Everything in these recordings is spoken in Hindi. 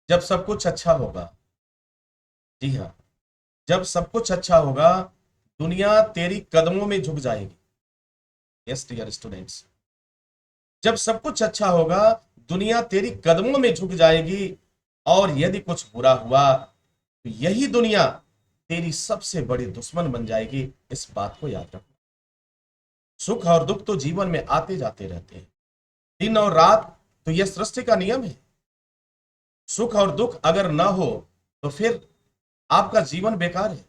जब सब कुछ अच्छा होगा, जी हाँ, जब सब कुछ अच्छा होगा, दुनिया तेरी कदमों में झुक जाएगी। यस डियर स्टूडेंट्स, जब सब कुछ अच्छा होगा, दुनिया तेरी कदमों में झुक जाएगी। और यदि कुछ बुरा हुआ, तो यही दुनिया तेरी सबसे बड़ी दुश्मन बन जाएगी। इस बात को याद रखो। सुख और दुख तो जीवन में आते जाते रहते हैं, दिन और रात तो यह सृष्टि का नियम है। सुख और दुख अगर ना हो तो फिर आपका जीवन बेकार है।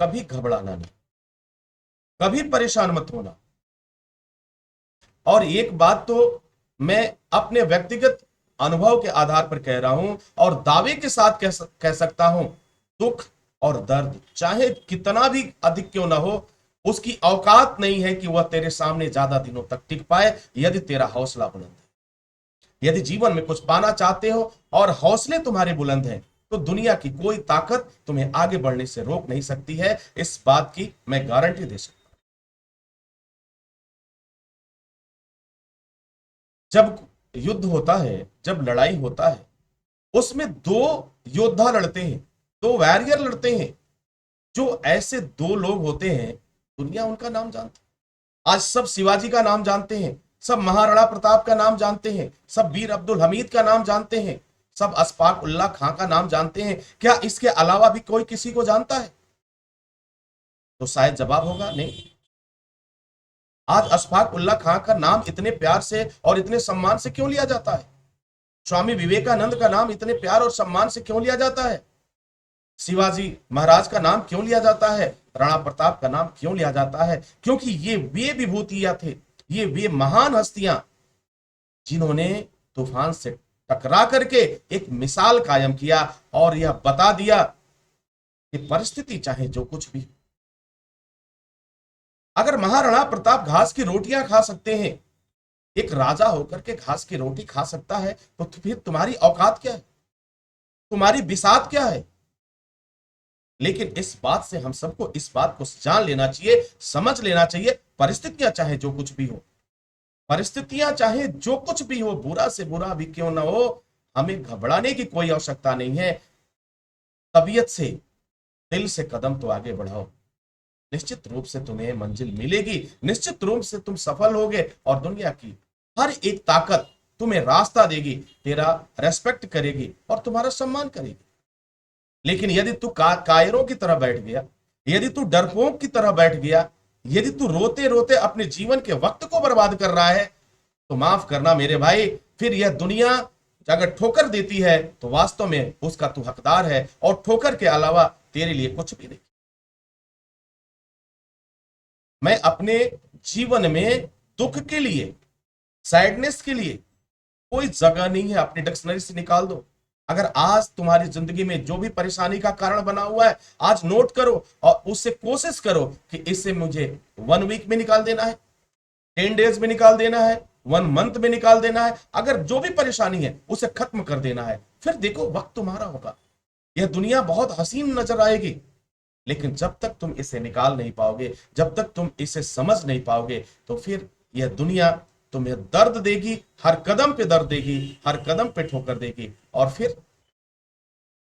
कभी घबराना नहीं, कभी परेशान मत होना। और एक बात तो मैं अपने व्यक्तिगत अनुभव के आधार पर कह रहा हूं और दावे के साथ कह सकता हूं, दुख और दर्द चाहे कितना भी अधिक क्यों ना हो, उसकी औकात नहीं है कि वह तेरे सामने ज्यादा दिनों तक टिक पाए, यदि तेरा हौसला बुलंद है। यदि जीवन में कुछ पाना चाहते हो और हौसले तुम्हारे बुलंद हैं, तो दुनिया की कोई ताकत तुम्हें आगे बढ़ने से रोक नहीं सकती है। इस बात की मैं गारंटी दे सकता हूं। जब युद्ध होता है, जब लड़ाई होता है, उसमें दो योद्धा लड़ते हैं, दो वॉरियर लड़ते हैं। जो ऐसे दो लोग होते हैं, दुनिया उनका नाम जानती है। आज सब शिवाजी का नाम जानते हैं, सब महाराणा प्रताप का नाम जानते हैं, सब वीर अब्दुल हमीद का नाम जानते हैं, सब अशफाक उल्लाह खां का नाम जानते हैं। क्या इसके अलावा भी कोई किसी को जानता है? तो शायद जवाब होगा नहीं। आज अशफाक उल्लाह खां का नाम इतने प्यार से और इतने सम्मान से क्यों लिया जाता है? स्वामी विवेकानंद का नाम इतने प्यार और सम्मान से क्यों लिया जाता है? शिवाजी महाराज का नाम क्यों लिया जाता है? राणा प्रताप का नाम क्यों लिया जाता है? क्योंकि ये वे विभूतियां थे, ये वे महान हस्तियां जिन्होंने तूफान से टकरा करके एक मिसाल कायम किया और यह बता दिया कि परिस्थिति चाहे जो कुछ भी। अगर महाराणा प्रताप घास की रोटियां खा सकते हैं, एक राजा होकर के घास की रोटी खा सकता है, तो फिर तुम्हारी औकात क्या है? तुम्हारी बिसात क्या है? लेकिन इस बात से हम सबको इस बात को जान लेना चाहिए, समझ लेना चाहिए, परिस्थितियां चाहे जो कुछ भी हो, परिस्थितियां चाहे जो कुछ भी हो, बुरा से बुरा भी क्यों ना हो, हमें घबराने की कोई आवश्यकता नहीं है। तबीयत से, दिल से कदम तो आगे बढ़ाओ। निश्चित रूप से तुम्हें मंजिल मिलेगी, निश्चित रूप से तुम सफल होगे और दुनिया की हर एक ताकत तुम्हें रास्ता देगी, तेरा रेस्पेक्ट करेगी और तुम्हारा सम्मान करेगी। लेकिन यदि तू कायरों की तरह बैठ गया, यदि तू डरपोक की तरह बैठ गया, यदि तू रोते रोते अपने जीवन के वक्त को बर्बाद कर रहा है, तो माफ करना मेरे भाई, फिर यह दुनिया अगर ठोकर देती है तो वास्तव में उसका तू हकदार है और ठोकर के अलावा तेरे लिए कुछ भी नहीं। मैं अपने जीवन में दुख के लिए, सैडनेस के लिए कोई जगह नहीं है, अपनी डिक्शनरी से निकाल दो। अगर आज तुम्हारी जिंदगी में जो भी परेशानी का कारण बना हुआ है, आज नोट करो और उससे कोशिश करो कि इससे मुझे 1 वीक में निकाल देना है, 10 डेज में निकाल देना है, 1 मंथ में निकाल देना है। अगर जो भी परेशानी है उसे खत्म कर देना है, फिर देखो वक्त तुम्हारा होगा। यह दुनिया बहुत हसीन नजर आएगी, लेकिन जब तक तुम इसे निकाल नहीं पाओगे, जब तक तुम इसे समझ नहीं पाओगे, तो फिर यह दुनिया तुम्हें दर्द देगी, हर कदम पे दर्द देगी, हर कदम पे ठोकर देगी। और फिर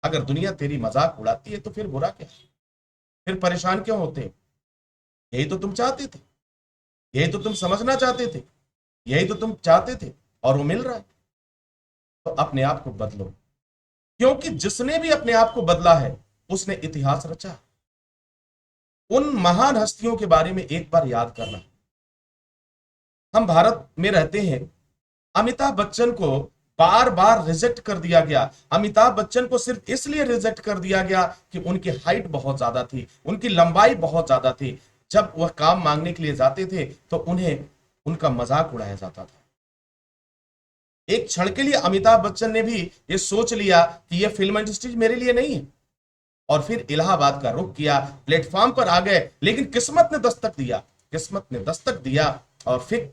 अगर दुनिया तेरी मजाक उड़ाती है तो फिर बुरा क्या है? फिर परेशान क्यों होते हैं? यही तो तुम चाहते थे, यही तो तुम समझना चाहते थे, यही तो तुम चाहते थे और वो मिल रहा है। तो अपने आप को बदलो, क्योंकि जिसने भी अपने आप को बदला है उसने इतिहास रचा। उन महान हस्तियों के बारे में एक बार याद करना। हम भारत में रहते हैं, अमिताभ बच्चन को बार बार रिजेक्ट कर दिया गया। अमिताभ बच्चन को सिर्फ इसलिए रिजेक्ट कर दिया गया कि उनकी हाइट बहुत ज्यादा थी, उनकी लंबाई बहुत ज्यादा थी। जब वह काम मांगने के लिए जाते थे तो उन्हें उनका मजाक उड़ाया जाता था। एक क्षण के लिए अमिताभ बच्चन ने भी ये सोच लिया कि यह फिल्म इंडस्ट्री मेरे लिए नहीं है, और फिर इलाहाबाद का रुख किया, प्लेटफॉर्म पर आ गए। लेकिन किस्मत ने दस्तक दिया, किस्मत ने दस्तक दिया और फिर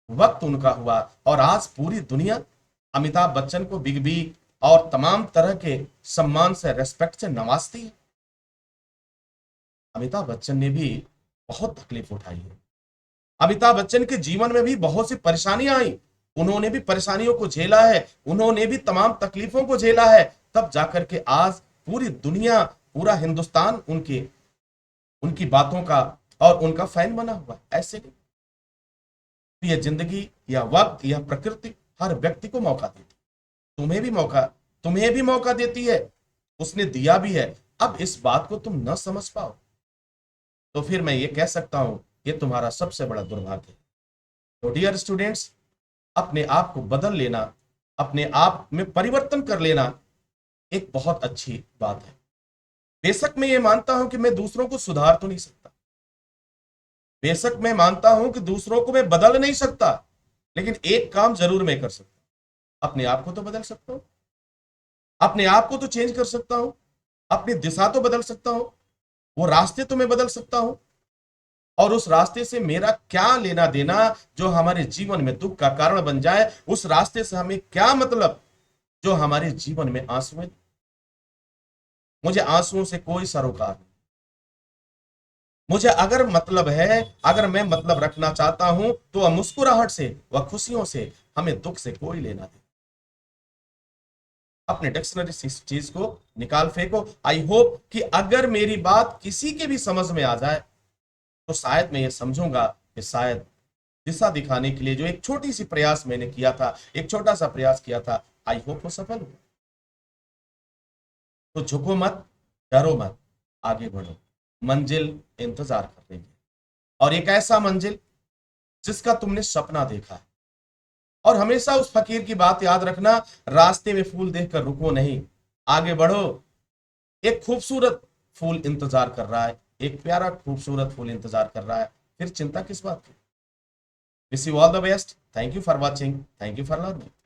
वक्त उनका हुआ। और आज पूरी दुनिया अमिताभ बच्चन को बिग बी और तमाम तरह के सम्मान से, रेस्पेक्ट से नवाजती है। अमिताभ बच्चन ने भी बहुत तकलीफ उठाई है, अमिताभ बच्चन के जीवन में भी बहुत सी परेशानियां आई, उन्होंने भी परेशानियों को झेला है, उन्होंने भी तमाम तकलीफों को झेला है, तब जाकर के आज पूरी दुनिया, पूरा हिंदुस्तान उनके उनकी बातों का और उनका फैन बना हुआ है। ऐसे नहीं, यह जिंदगी, यह वक्त, यह प्रकृति हर व्यक्ति को मौका देती है। तुम्हें भी मौका देती है, उसने दिया भी है। अब इस बात को तुम न समझ पाओ तो फिर मैं ये कह सकता हूं ये तुम्हारा सबसे बड़ा दुर्भाग्य है। तो डियर स्टूडेंट्स, अपने आप को बदल लेना, अपने आप में परिवर्तन कर लेना एक बहुत अच्छी बात है। बेशक मैं ये मानता हूं कि मैं दूसरों को सुधार तो नहीं सकता, बेशक मैं मानता हूं कि दूसरों को मैं बदल नहीं सकता, लेकिन एक काम जरूर मैं कर सकता हूं, अपने आप को तो बदल सकता हूं, अपने आप को तो चेंज कर सकता हूं, अपनी दिशा तो बदल सकता हूं, वो रास्ते तो मैं बदल सकता हूं। और उस रास्ते से मेरा क्या लेना देना जो हमारे जीवन में दुख का कारण बन जाए, उस रास्ते से हमें क्या मतलब जो हमारे जीवन में आंसू है। मुझे आंसुओं से कोई सरोकार नहीं। मुझे अगर मतलब है, अगर मैं मतलब रखना चाहता हूं तो वह मुस्कुराहट से, वह खुशियों से, हमें दुख से कोई लेना दे। अपने डिक्शनरी से इस चीज को निकाल फेंको। आई होप कि अगर मेरी बात किसी के भी समझ में आ जाए तो शायद मैं ये समझूंगा कि शायद दिशा दिखाने के लिए जो एक छोटी सी प्रयास मैंने किया था, एक छोटा सा प्रयास किया था, आई होप वो सफल हुआ। तो झुको मत, डरो मत, आगे बढ़ो, मंजिल इंतजार कर रही है, और एक ऐसा मंजिल जिसका तुमने सपना देखा है। और हमेशा उस फकीर की बात याद रखना, रास्ते में फूल देखकर रुको नहीं, आगे बढ़ो। एक खूबसूरत फूल इंतजार कर रहा है, एक प्यारा खूबसूरत फूल इंतजार कर रहा है, फिर चिंता किस बात की। Wish you all the best. Thank you for watching, thank you for learning.